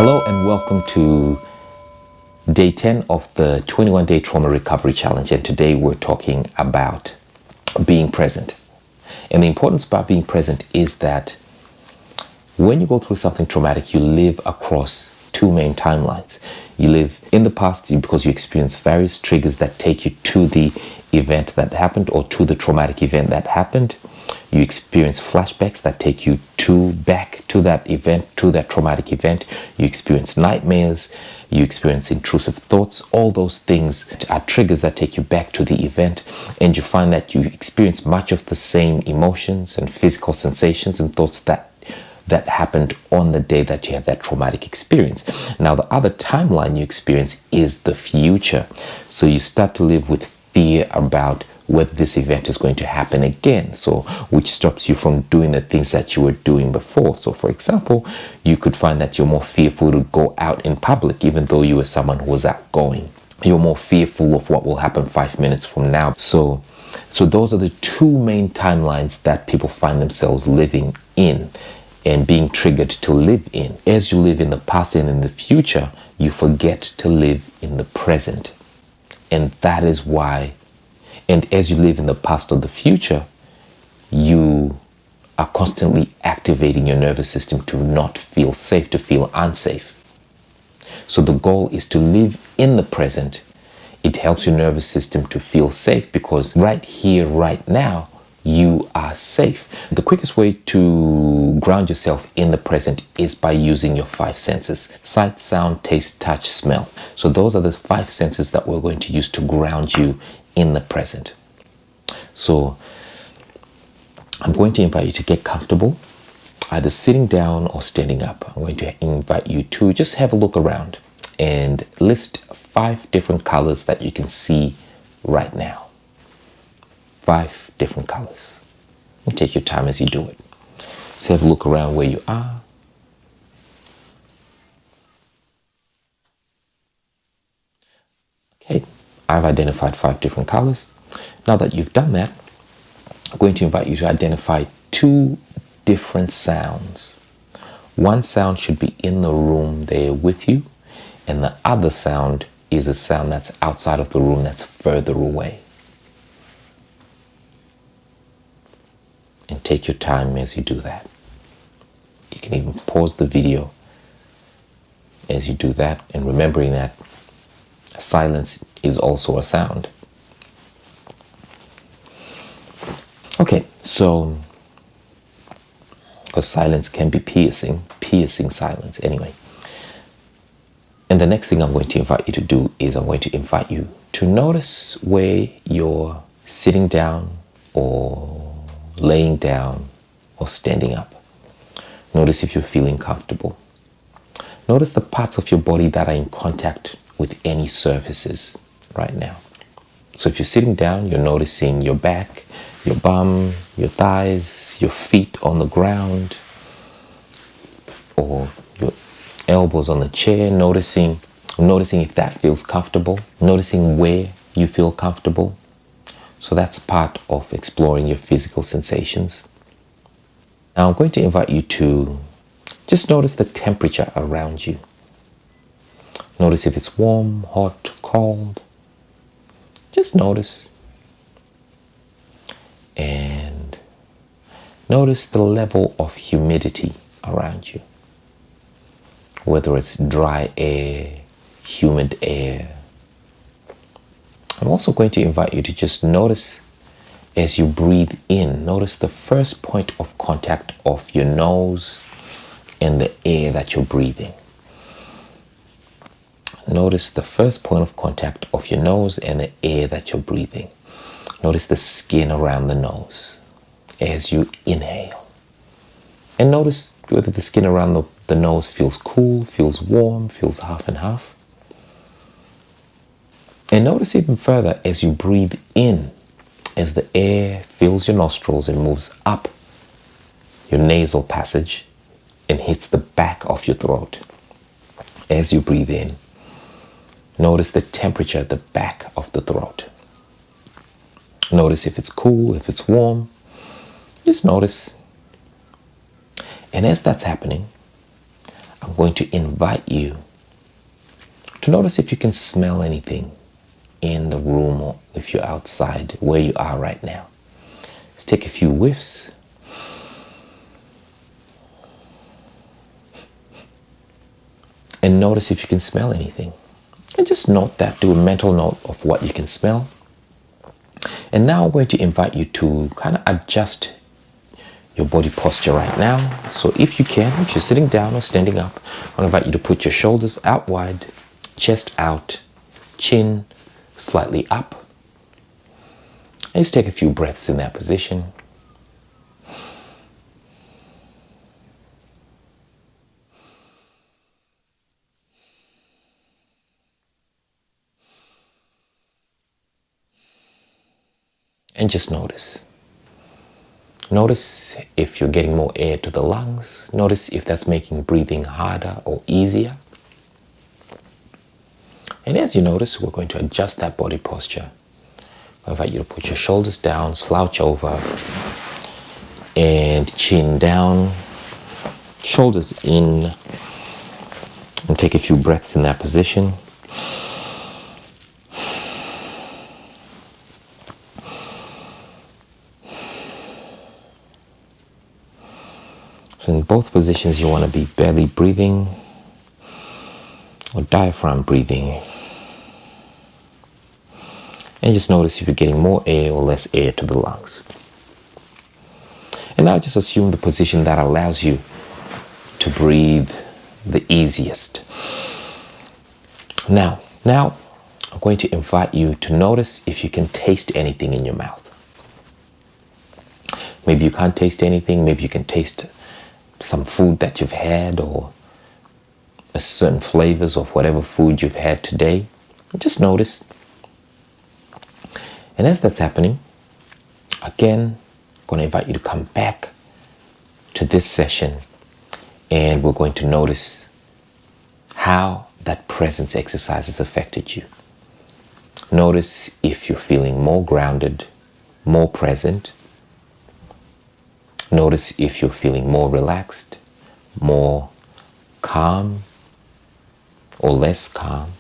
Hello and welcome to day 10 of the 21-day trauma recovery challenge. And today we're talking about being present. And the importance about being present is that when you go through something traumatic, you live across two main timelines. You live in the past because you experience various triggers that take you to the event that happened or to the traumatic event that happened. You experience flashbacks that take you back to that event, to that traumatic event. You experience nightmares. You experience intrusive thoughts. All those things are triggers that take you back to the event. And you find that you experience much of the same emotions and physical sensations and thoughts that happened on the day that you had that traumatic experience. Now, the other timeline you experience is the future. So you start to live with fear about whether this event is going to happen again. So which stops you from doing the things that you were doing before. So for example, you could find that you're more fearful to go out in public, even though you were someone who was outgoing. You're more fearful of what will happen 5 minutes from now. So those are the two main timelines that people find themselves living in and being triggered to live in. As you live in the past and in the future, you forget to live in the present. And that is why, and as you live in the past or the future, you are constantly activating your nervous system to not feel safe, to feel unsafe. So the goal is to live in the present. It helps your nervous system to feel safe because right here, right now, you are safe. The quickest way to ground yourself in the present is by using your 5 senses: sight, sound, taste, touch, smell. So those are the 5 senses that we're going to use to ground you in the present. So I'm going to invite you to get comfortable, either sitting down or standing up. I'm going to invite you to just have a look around and list 5 different colors that you can see right now. 5 different colors. And take your time as you do it. So have a look around where you are. Okay, I've identified 5 different colors. Now that you've done that, I'm going to invite you to identify 2 different sounds. One sound should be in the room there with you, and the other sound is a sound that's outside of the room, that's further away. And take your time as you do that. You can even pause the video as you do that, and remembering that silence is also a sound. Okay, so, because silence can be piercing silence anyway. And the next thing I'm going to invite you to do is I'm going to invite you to notice where you're sitting down or laying down or standing up. Notice if you're feeling comfortable. Notice the parts of your body that are in contact with any surfaces right now. So if you're sitting down, you're noticing your back, your bum, your thighs, your feet on the ground, or your elbows on the chair, noticing if that feels comfortable, noticing where you feel comfortable. So that's part of exploring your physical sensations. Now I'm going to invite you to just notice the temperature around you. Notice if it's warm, hot, cold. Just notice. And notice the level of humidity around you. Whether it's dry air, humid air. I'm also going to invite you to just notice as you breathe in, notice the first point of contact of your nose and the air that you're breathing. Notice the first point of contact of your nose and the air that you're breathing. Notice the skin around the nose as you inhale. And notice whether the skin around the nose feels cool, feels warm, feels half and half. And notice even further as you breathe in, as the air fills your nostrils and moves up your nasal passage and hits the back of your throat. As you breathe in, notice the temperature at the back of the throat. Notice if it's cool, if it's warm. Just notice. And as that's happening, I'm going to invite you to notice if you can smell anything in the room or if you're outside where you are right now. Let's take a few whiffs. And notice if you can smell anything. And just note that, do a mental note of what you can smell. And now I'm going to invite you to kind of adjust your body posture right now. So if you can, if you're sitting down or standing up, I want to invite you to put your shoulders out wide, chest out, chin slightly up. And just take a few breaths in that position. And just notice. Notice if you're getting more air to the lungs. Notice if that's making breathing harder or easier. And as you notice, we're going to adjust that body posture. I invite you to put your shoulders down, slouch over, and chin down, shoulders in, and take a few breaths in that position. So in both positions, you want to be belly breathing or diaphragm breathing. And just notice if you're getting more air or less air to the lungs. And now just assume the position that allows you to breathe the easiest. Now I'm going to invite you to notice if you can taste anything in your mouth. Maybe you can't taste anything. Maybe you can taste some food that you've had or a certain flavors of whatever food you've had today. Just notice. And as that's happening, again, I'm going to invite you to come back to this session and we're going to notice how that presence exercise has affected you. Notice if you're feeling more grounded, more present. Notice if you're feeling more relaxed, more calm, or less calm.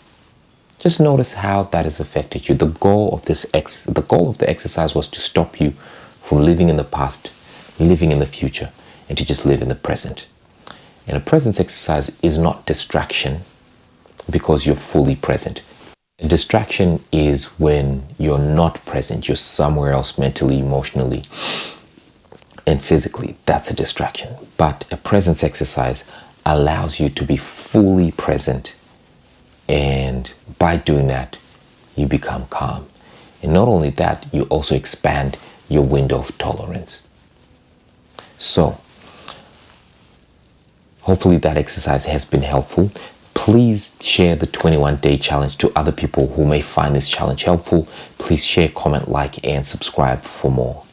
Just notice how that has affected you. The goal of the exercise was to stop you from living in the past, living in the future, and to just live in the present. And a presence exercise is not distraction because you're fully present. A distraction is when you're not present. You're somewhere else mentally, emotionally, and physically. That's a distraction. But a presence exercise allows you to be fully present. And by doing that, you become calm. And not only that, you also expand your window of tolerance. So, hopefully that exercise has been helpful. Please share the 21-day challenge to other people who may find this challenge helpful. Please share, comment, like, and subscribe for more.